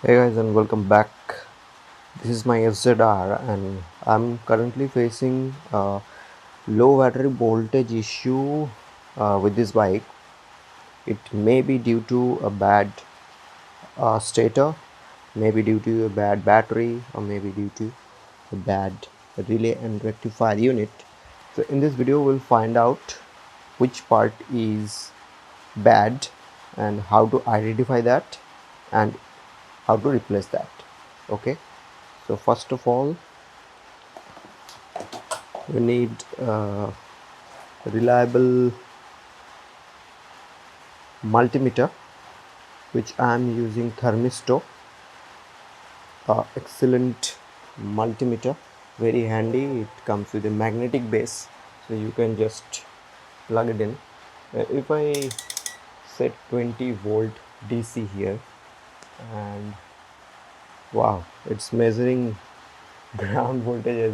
Hey guys, and welcome back. This is my SZR and I'm currently facing a low battery voltage issue with this bike. It may be due to a bad stator, maybe due to a bad battery, or maybe due to a bad relay and rectifier unit. So in this video we'll find out which part is bad and how to identify that and how to replace that. Okay, so first of all we need a reliable multimeter, which I am using thermistor. Excellent multimeter, very handy. It comes with a magnetic base, so you can just plug it in. If I set 20-volt DC here, and wow, it's measuring ground voltage as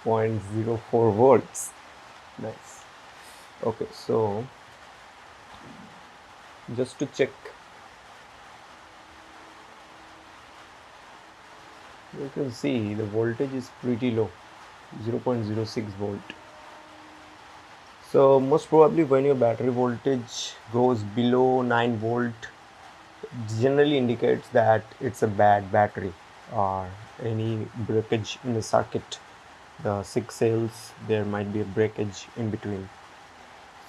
0.04 volts. Nice. Okay, so just to check, you can see the voltage is pretty low, 0.06 volt. So most probably when your battery voltage goes below 9 volt, generally indicates that it's a bad battery or any breakage in the circuit. The 6 cells, there might be a breakage in between.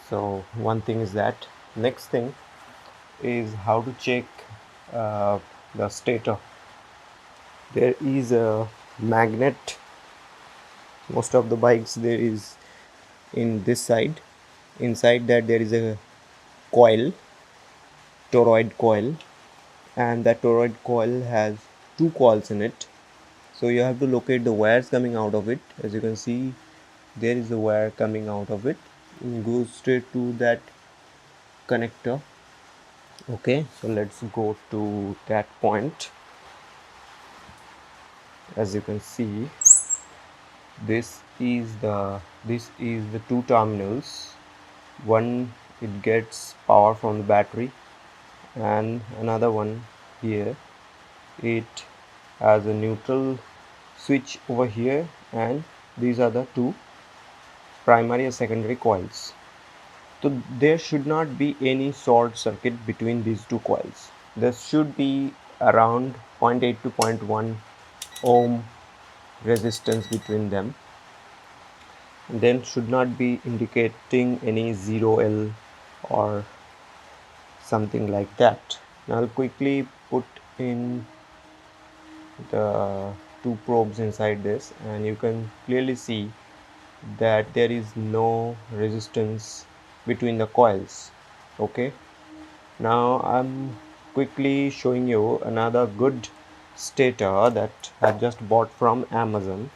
So one thing is that. Next thing is how to check the stator. There is a magnet. Most of the bikes there is in this side. Inside that there is a coil, toroid coil, and that toroid coil has two coils in it. So you have to locate the wires coming out of it. As you can see, there is a wire coming out of it. You go straight to that connector. Okay, so let's go to that point. As you can see, this is the two terminals. One, it gets power from the battery, and another one here, it has a neutral switch over here, and these are the two primary and secondary coils. So there should not be any short circuit between these two coils. There should be around 0.8 to zero point 0.1 ohm resistance between them. And then should not be indicating any 0L or something like that. Now I'll quickly put in the two probes inside this, and you can clearly see that there is no resistance between the coils. Okay, now I'm quickly showing you another good stator that I just bought from Amazon.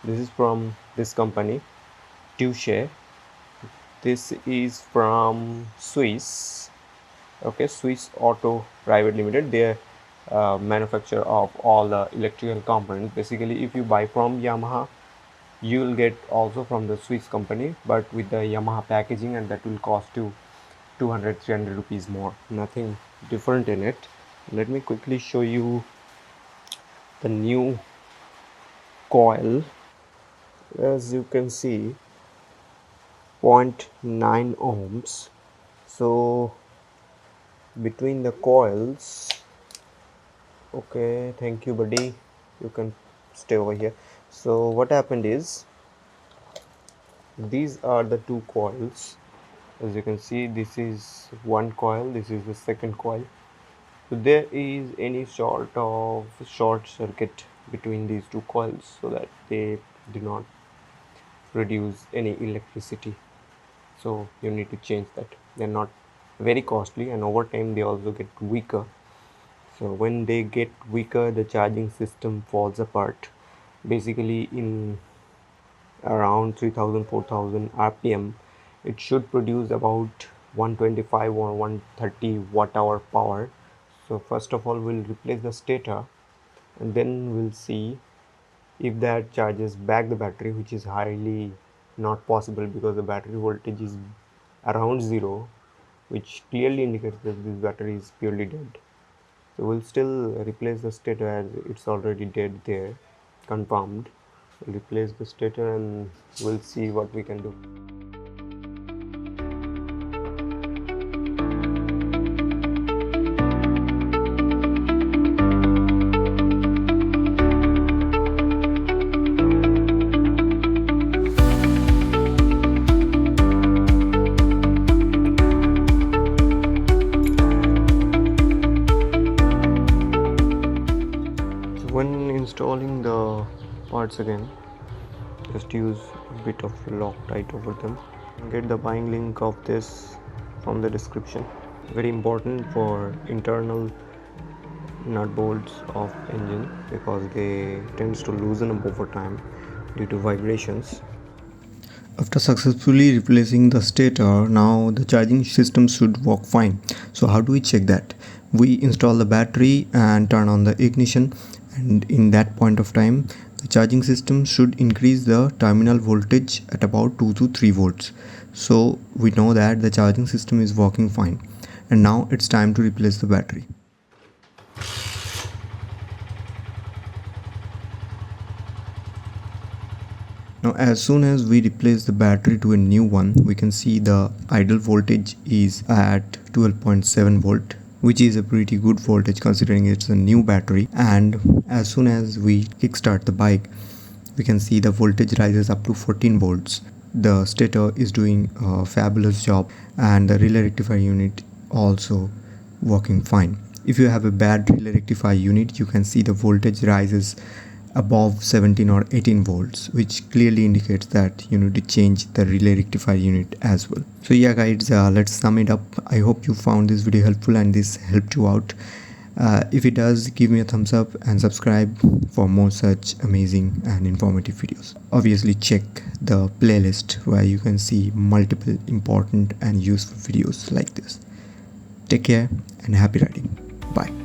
This is from this company, Touche. This is from Swiss. Okay, Swiss Auto Private Limited. They are manufacturer of all the electrical components. Basically, if you buy from Yamaha, you will get also from the Swiss company, but with the Yamaha packaging, and that will cost you 200-300 rupees more. Nothing different in it. Let me quickly show you the new coil. As you can see, zero point 0.9 ohms. So between the coils, okay, thank you buddy, you can stay over here. So what happened is, these are the two coils. As you can see, this is one coil, this is the second coil. So there is any sort of short circuit between these two coils, so that they do not produce any electricity. So you need to change that. They're not very costly, and over time they also get weaker. So when they get weaker, the charging system falls apart. Basically, in around 3000 4000 rpm, it should produce about 125 or 130 watt hour power. So first of all, we'll replace the stator, and then we'll see if that charges back the battery, which is highly not possible because the battery voltage is around zero, which clearly indicates that this battery is purely dead. So we'll still replace the stator as it's already dead there, confirmed. We'll replace the stator and we'll see what we can do. When installing the parts again, just use a bit of Loctite over them. Get the buying link of this from the description. Very important for internal nut bolts of engine because they tends to loosen up over time due to vibrations. After successfully replacing the stator, now the charging system should work fine. So how do we check that? We install the battery and turn on the ignition, and in that point of time the charging system should increase the terminal voltage at about 2 to 3 volts. So we know that the charging system is working fine, and now it's time to replace the battery. Now as soon as we replace the battery to a new one, we can see the idle voltage is at 12.7 volt, which is a pretty good voltage considering it's a new battery. And as soon as we kickstart the bike, we can see the voltage rises up to 14 volts. The stator is doing a fabulous job, and the relay rectifier unit also working fine. If you have a bad relay rectifier unit, you can see the voltage rises above 17 or 18 volts, which clearly indicates that you need to change the relay rectifier unit as well. So yeah guys, let's sum it up. I hope you found this video helpful and this helped you out. If it does, give me a thumbs up and subscribe for more such amazing and informative videos. Obviously check the playlist where you can see multiple important and useful videos like this. Take care and happy riding. Bye.